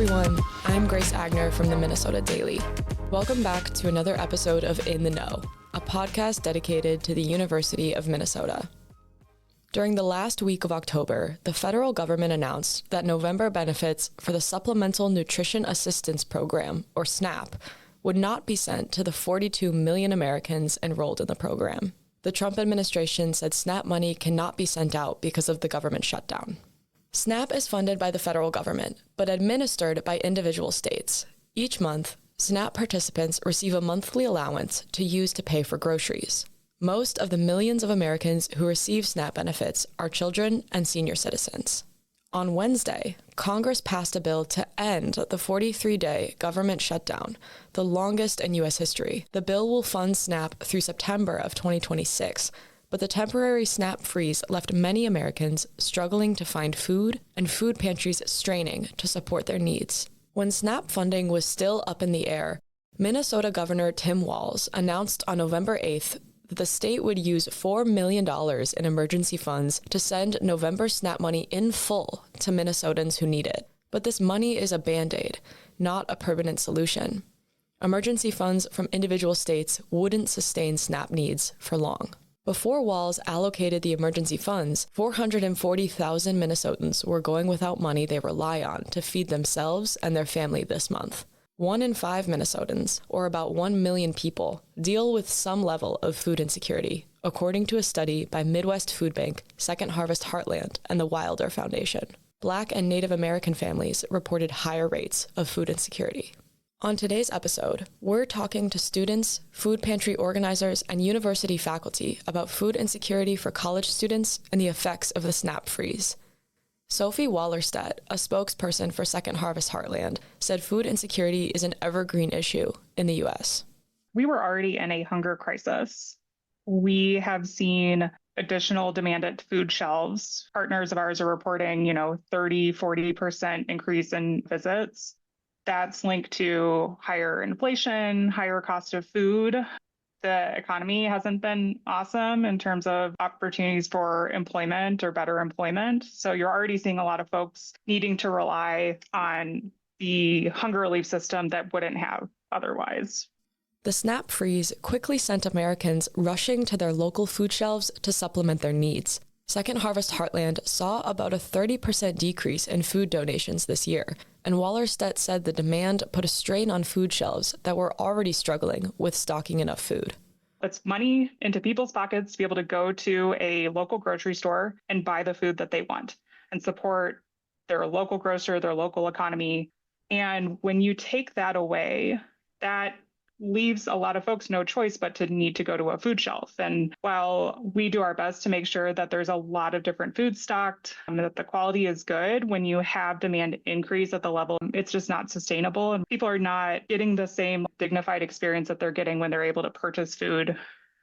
everyone, I'm Grace Agner from the Minnesota Daily. Welcome back to another episode of In the Know, a podcast dedicated to the University of Minnesota. During the last week of October, the federal government announced that November benefits for the Supplemental Nutrition Assistance Program, or SNAP, would not be sent to the 42 million Americans enrolled in the program. The Trump administration said SNAP money cannot be sent out because of the government shutdown. SNAP is funded by the federal government, but administered by individual states. Each month, SNAP participants receive a monthly allowance to use to pay for groceries. Most of the millions of Americans who receive SNAP benefits are children and senior citizens. On Wednesday, Congress passed a bill to end the 43-day government shutdown, the longest in U.S. history. The bill will fund SNAP through September of 2026, but the temporary SNAP freeze left many Americans struggling to find food and food pantries straining to support their needs. When SNAP funding was still up in the air, Minnesota Governor Tim Walz announced on November 8th that the state would use $4 million in emergency funds to send November SNAP money in full to Minnesotans who need it. But this money is a Band-Aid, not a permanent solution. Emergency funds from individual states wouldn't sustain SNAP needs for long. Before Walz allocated the emergency funds, 440,000 Minnesotans were going without money they rely on to feed themselves and their family this month. 1 in 5 Minnesotans, or about 1 million people, deal with some level of food insecurity, according to a study by Midwest Food Bank, Second Harvest Heartland, and the Wilder Foundation. Black and Native American families reported higher rates of food insecurity. On today's episode, we're talking to students, food pantry organizers, and university faculty about food insecurity for college students and the effects of the SNAP freeze. Sophie Wallerstedt, a spokesperson for Second Harvest Heartland, said food insecurity is an evergreen issue in the U.S. We were already in a hunger crisis. We have seen additional demand at food shelves. Partners of ours are reporting, 30-40% increase in visits. That's linked to higher inflation, higher cost of food. The economy hasn't been awesome in terms of opportunities for employment or better employment. So you're already seeing a lot of folks needing to rely on the hunger relief system that wouldn't have otherwise. The SNAP freeze quickly sent Americans rushing to their local food shelves to supplement their needs. Second Harvest Heartland saw about a 30% decrease in food donations this year, and Wallerstedt said the demand put a strain on food shelves that were already struggling with stocking enough food. It's money into people's pockets to be able to go to a local grocery store and buy the food that they want and support their local grocer, their local economy. And when you take that away, that leaves a lot of folks no choice but to need to go to a food shelf. And while we do our best to make sure that there's a lot of different food stocked and that the quality is good, when you have demand increase at the level, it's just not sustainable. And people are not getting the same dignified experience that they're getting when they're able to purchase food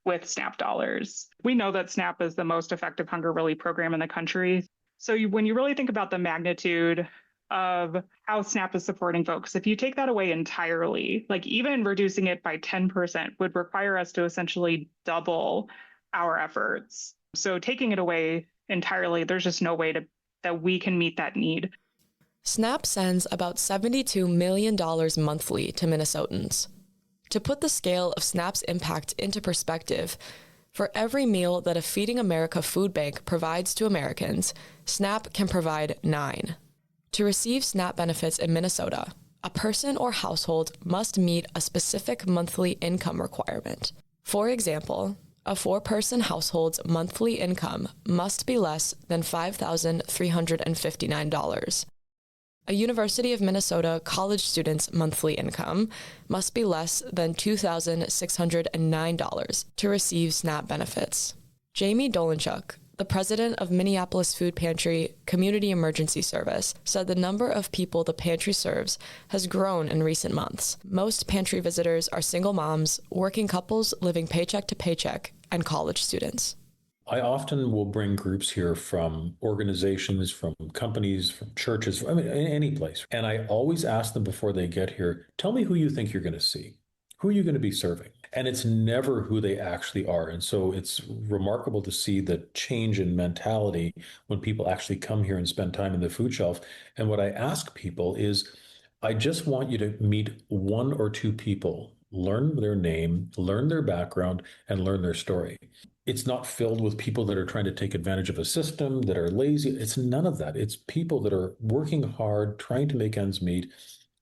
with SNAP dollars. We know that SNAP is the most effective hunger relief program in the country. So when you really think about the magnitude of how SNAP is supporting folks, if you take that away entirely, like even reducing it by 10% would require us to essentially double our efforts. So taking it away entirely, there's just no way that we can meet that need. SNAP sends about $72 million monthly to Minnesotans. To put the scale of SNAP's impact into perspective, for every meal that a Feeding America food bank provides to Americans, SNAP can provide 9. To receive SNAP benefits in Minnesota, a person or household must meet a specific monthly income requirement. For example, a 4-person household's monthly income must be less than $5,359. A University of Minnesota college student's monthly income must be less than $2,609 to receive SNAP benefits. Jamie Dolenchuk, the president of Minneapolis Food Pantry Community Emergency Service, said the number of people the pantry serves has grown in recent months. Most pantry visitors are single moms, working couples living paycheck to paycheck, and college students. I often will bring groups here from organizations, from companies, from churches, any place. And I always ask them before they get here, tell me who you think you're going to see. Who are you going to be serving? And it's never who they actually are. And so it's remarkable to see the change in mentality when people actually come here and spend time in the food shelf. And what I ask people is, I just want you to meet one or two people, learn their name, learn their background, and learn their story. It's not filled with people that are trying to take advantage of a system, that are lazy. It's none of that. It's people that are working hard, trying to make ends meet,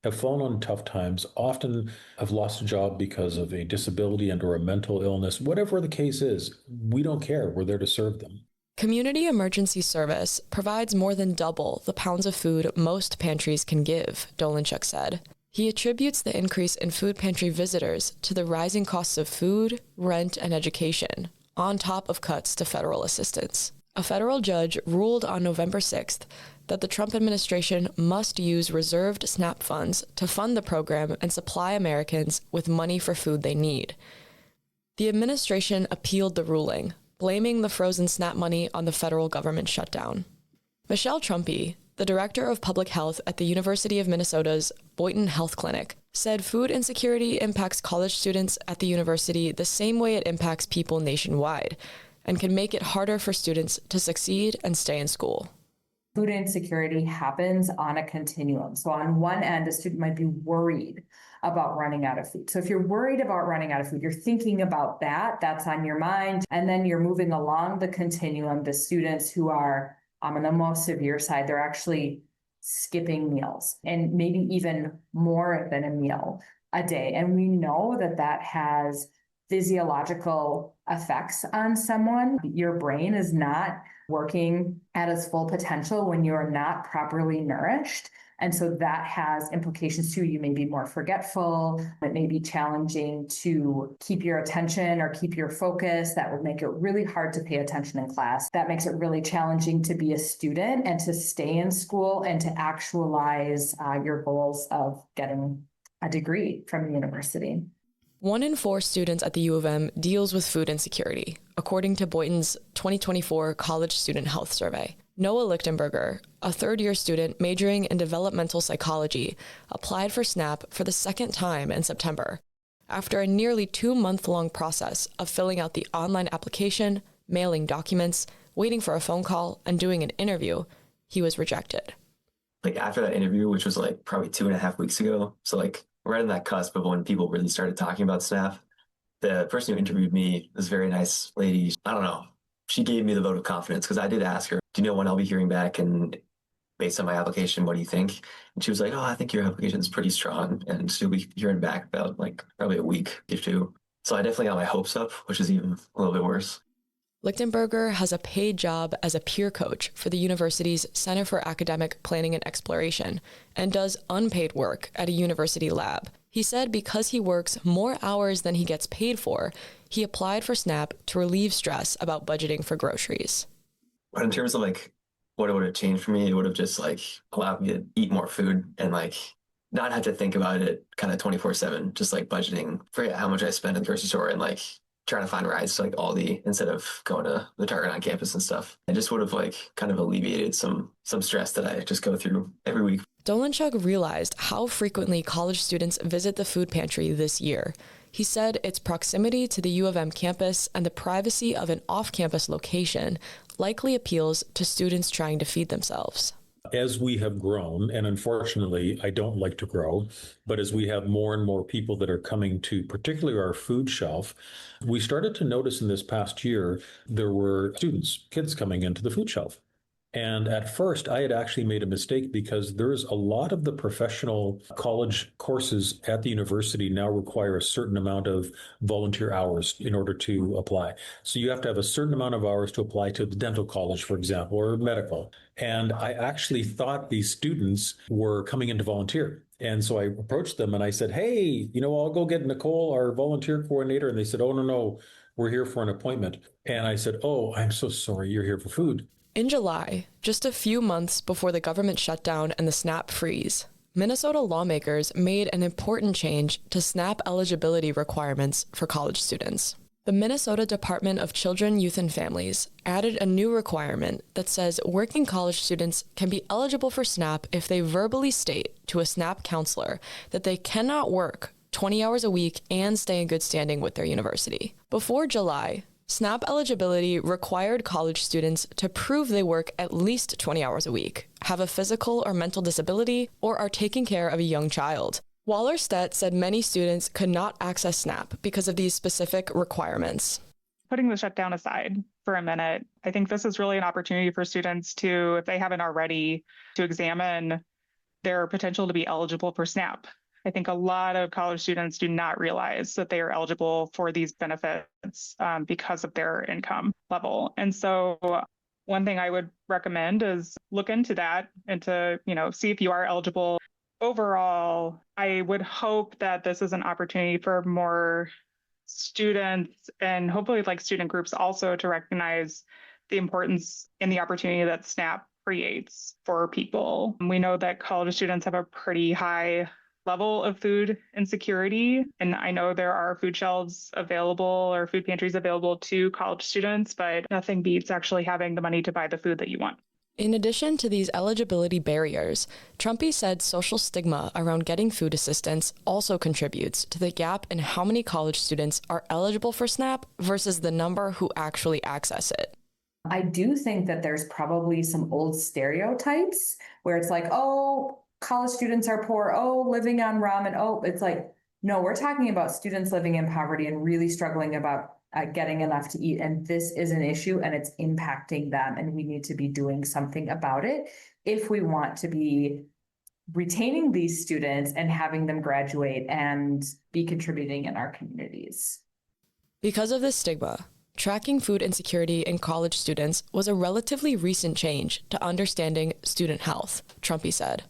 have fallen on tough times, often have lost a job because of a disability and or a mental illness. Whatever the case is, we don't care. We're there to serve them. Community Emergency Service provides more than double the pounds of food most pantries can give, Dolanchuk said. He attributes the increase in food pantry visitors to the rising costs of food, rent, and education, on top of cuts to federal assistance. A federal judge ruled on November 6th that the Trump administration must use reserved SNAP funds to fund the program and supply Americans with money for food they need. The administration appealed the ruling, blaming the frozen SNAP money on the federal government shutdown. Michelle Trumpy, the director of public health at the University of Minnesota's Boynton Health Clinic, said food insecurity impacts college students at the university the same way it impacts people nationwide, and can make it harder for students to succeed and stay in school. Food insecurity happens on a continuum. So on one end, a student might be worried about running out of food. So if you're worried about running out of food, you're thinking about that, that's on your mind. And then you're moving along the continuum to students who are on the most severe side. They're actually skipping meals and maybe even more than a meal a day. And we know that that has physiological effects on someone. Your brain is not working at its full potential when you're not properly nourished. And so that has implications too. You may be more forgetful. It may be challenging to keep your attention or keep your focus. That would make it really hard to pay attention in class. That makes it really challenging to be a student and to stay in school and to actualize your goals of getting a degree from the university. 1 in 4 students at the U of M deals with food insecurity, according to Boynton's 2024 College Student Health Survey. Noah Lichtenberger, a third-year student majoring in developmental psychology, applied for SNAP for the second time in September. After a nearly 2-month-long process of filling out the online application, mailing documents, waiting for a phone call, and doing an interview, he was rejected. After that interview, which was probably 2.5 weeks ago, so right on that cusp of when people really started talking about SNAP, the person who interviewed me, this very nice lady, I don't know, she gave me the vote of confidence because I did ask her, do you know when I'll be hearing back? And based on my application, what do you think? And she was like, oh, I think your application is pretty strong. And she'll be hearing back about probably a week or two. So I definitely got my hopes up, which is even a little bit worse. Lichtenberger has a paid job as a peer coach for the university's Center for Academic Planning and Exploration and does unpaid work at a university lab. He said because he works more hours than he gets paid for, he applied for SNAP to relieve stress about budgeting for groceries. But in terms of what it would have changed for me, it would have just allowed me to eat more food and not have to think about it kind of 24/7, just budgeting, forget how much I spend at the grocery store and trying to find rides to Aldi instead of going to the Target on campus and stuff. It just would have kind of alleviated some stress that I just go through every week. Dolanchuk realized how frequently college students visit the food pantry this year. He said its proximity to the U of M campus and the privacy of an off-campus location likely appeals to students trying to feed themselves. As we have grown, and unfortunately, I don't like to grow, but as we have more and more people that are coming to particularly our food shelf, we started to notice in this past year, there were kids coming into the food shelf. And at first, I had actually made a mistake because there's a lot of the professional college courses at the university now require a certain amount of volunteer hours in order to apply. So you have to have a certain amount of hours to apply to the dental college, for example, or medical. And I actually thought these students were coming in to volunteer. And so I approached them and I said, hey, I'll go get Nicole, our volunteer coordinator. And they said, oh, no, we're here for an appointment. And I said, oh, I'm so sorry, you're here for food. In July, just a few months before the government shutdown and the SNAP freeze, Minnesota lawmakers made an important change to SNAP eligibility requirements for college students. The Minnesota Department of Children, Youth, and Families added a new requirement that says working college students can be eligible for SNAP if they verbally state to a SNAP counselor that they cannot work 20 hours a week and stay in good standing with their university. Before July, SNAP eligibility required college students to prove they work at least 20 hours a week, have a physical or mental disability, or are taking care of a young child. Waller-Stett said many students could not access SNAP because of these specific requirements. Putting the shutdown aside for a minute, I think this is really an opportunity for students to, if they haven't already, to examine their potential to be eligible for SNAP. I think a lot of college students do not realize that they are eligible for these benefits because of their income level. And so one thing I would recommend is look into that and to, see if you are eligible. Overall, I would hope that this is an opportunity for more students and hopefully like student groups also to recognize the importance and the opportunity that SNAP creates for people. We know that college students have a pretty high level of food insecurity. And I know there are food shelves available or food pantries available to college students, but nothing beats actually having the money to buy the food that you want. In addition to these eligibility barriers, Trumpy said social stigma around getting food assistance also contributes to the gap in how many college students are eligible for SNAP versus the number who actually access it. I do think that there's probably some old stereotypes where it's like, oh, college students are poor, oh, living on ramen, oh, it's like, no, we're talking about students living in poverty and really struggling about getting enough to eat. And this is an issue and it's impacting them. And we need to be doing something about it if we want to be retaining these students and having them graduate and be contributing in our communities. Because of this stigma, tracking food insecurity in college students was a relatively recent change to understanding student health, Trumpy said.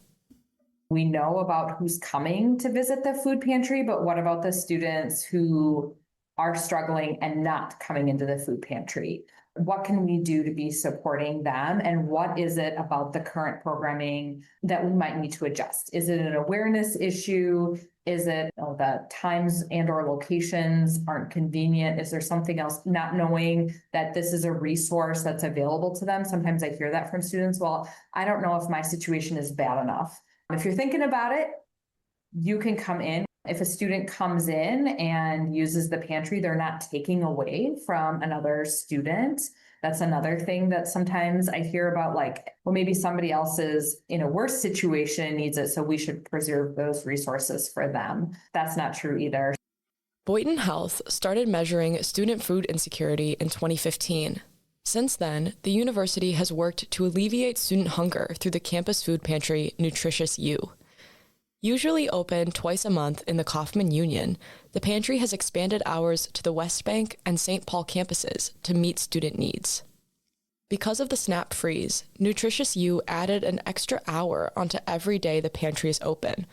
We know about who's coming to visit the food pantry, but what about the students who are struggling and not coming into the food pantry? What can we do to be supporting them? And what is it about the current programming that we might need to adjust? Is it an awareness issue? Is it the times and or locations aren't convenient? Is there something else, not knowing that this is a resource that's available to them? Sometimes I hear that from students. Well, I don't know if my situation is bad enough. If you're thinking about it, you can come in. If a student comes in and uses the pantry, they're not taking away from another student. That's another thing that sometimes I hear about, like, well, maybe somebody else is in a worse situation and needs it, so we should preserve those resources for them. That's not true either. Boynton Health started measuring student food insecurity in 2015. Since then, the university has worked to alleviate student hunger through the campus food pantry Nutritious U. Usually open twice a month in the Kaufman Union, the pantry has expanded hours to the West Bank and St. Paul campuses to meet student needs. Because of the SNAP freeze, Nutritious U added an extra hour onto every day the pantry is open.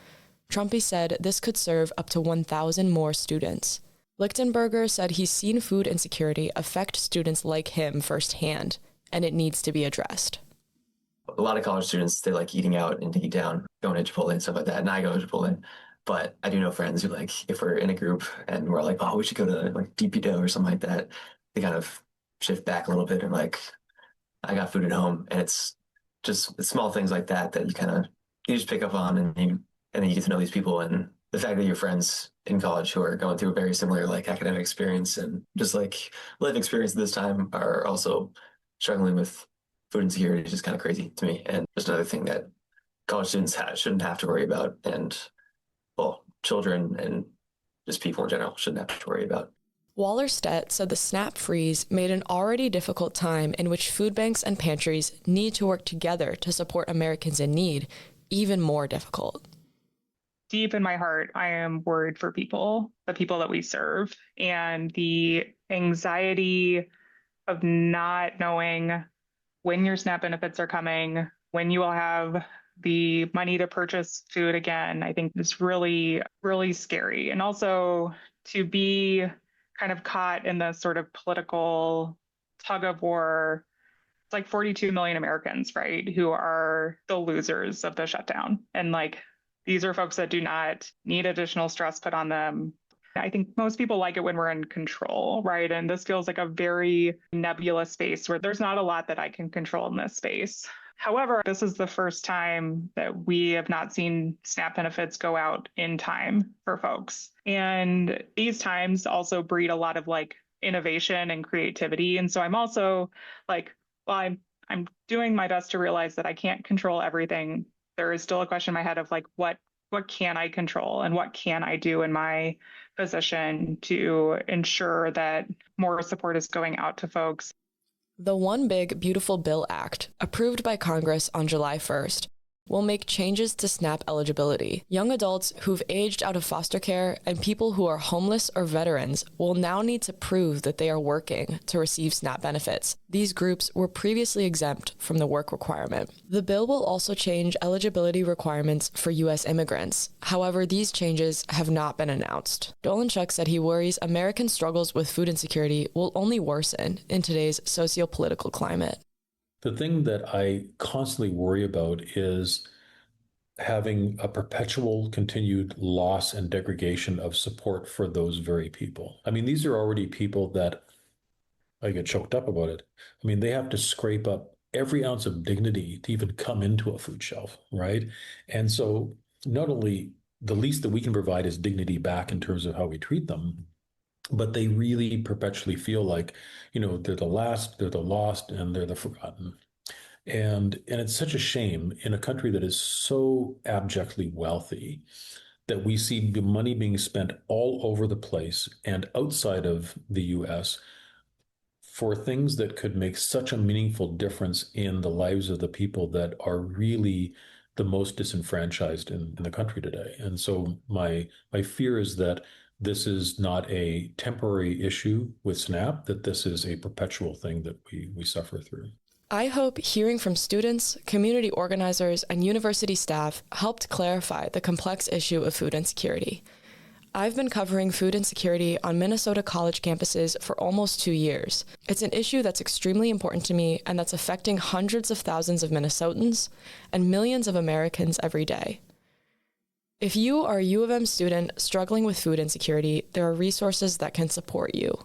Trumpy said this could serve up to 1,000 more students. Lichtenberger said he's seen food insecurity affect students like him firsthand, and it needs to be addressed. A lot of college students, they like eating out and to eat down, going to Chipotle and stuff like that. And I go to Chipotle, but I do know friends who, like, if we're in a group and we're like, oh, we should go to like DP Dough or something like that, they kind of shift back a little bit and like, I got food at home. And it's just small things like that that you just pick up on, and then you get to know these people. And the fact that your friends in college who are going through a very similar like academic experience and just like life experience this time are also struggling with food insecurity is just kind of crazy to me. And just another thing that college students shouldn't have to worry about. And well, children and just people in general shouldn't have to worry about. Waller-Stett said the SNAP freeze made an already difficult time in which food banks and pantries need to work together to support Americans in need even more difficult. Deep in my heart, I am worried for people, the people that we serve, and the anxiety of not knowing when your SNAP benefits are coming, when you will have the money to purchase food again. I think it's really, really scary. And also to be kind of caught in the sort of political tug of war. It's like 42 million Americans, right, who are the losers of the shutdown. And like, these are folks that do not need additional stress put on them. I think most people like it when we're in control, right? And this feels like a very nebulous space where there's not a lot that I can control in this space. However, this is the first time that we have not seen SNAP benefits go out in time for folks. And these times also breed a lot of like innovation and creativity. And so I'm also like, well, I'm doing my best to realize that I can't control everything. There is still a question in my head of like, what can I control and what can I do in my position to ensure that more support is going out to folks. The One Big Beautiful Bill Act, approved by Congress on July 1st, will make changes to SNAP eligibility. Young adults who've aged out of foster care and people who are homeless or veterans will now need to prove that they are working to receive SNAP benefits. These groups were previously exempt from the work requirement. The bill will also change eligibility requirements for U.S. immigrants. However, these changes have not been announced. Dolanchuk said he worries American struggles with food insecurity will only worsen in today's socio-political climate. The thing that I constantly worry about is having a perpetual continued loss and degradation of support for those very people. I mean, these are already people that I get choked up about it. I mean, they have to scrape up every ounce of dignity to even come into a food shelf, right? And so not only the least that we can provide is dignity back in terms of how we treat them, but they really perpetually feel like, they're the last, they're the lost, and they're the forgotten. And it's such a shame in a country that is so abjectly wealthy that we see the money being spent all over the place and outside of the US for things that could make such a meaningful difference in the lives of the people that are really the most disenfranchised in the country today. And so my fear is that this is not a temporary issue with SNAP, that this is a perpetual thing that we suffer through. I hope hearing from students, community organizers, and university staff helped clarify the complex issue of food insecurity. I've been covering food insecurity on Minnesota college campuses for almost 2 years. It's an issue that's extremely important to me and that's affecting hundreds of thousands of Minnesotans and millions of Americans every day. If you are a U of M student struggling with food insecurity, there are resources that can support you.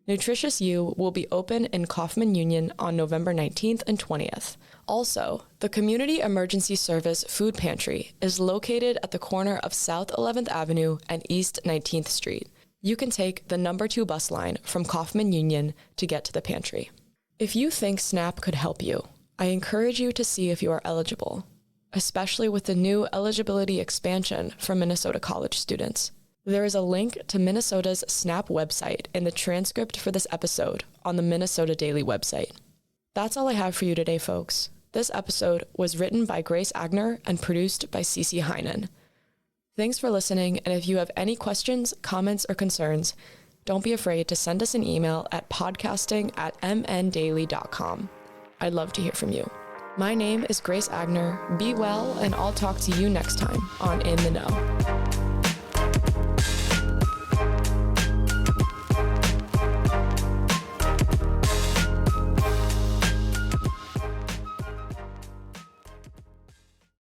Nutritious U will be open in Kaufman Union on November 19th and 20th. Also, the Community Emergency Service Food Pantry is located at the corner of South 11th Avenue and East 19th Street. You can take the number 2 bus line from Kaufman Union to get to the pantry. If you think SNAP could help you, I encourage you to see if you are eligible, especially with the new eligibility expansion for Minnesota college students. There is a link to Minnesota's SNAP website in the transcript for this episode on the Minnesota Daily website. That's all I have for you today, folks. This episode was written by Grace Agner and produced by Cece Heinen. Thanks for listening, and if you have any questions, comments, or concerns, don't be afraid to send us an email at podcasting@mndaily.com. I'd love to hear from you. My name is Grace Agner. Be well, and I'll talk to you next time on In the Know.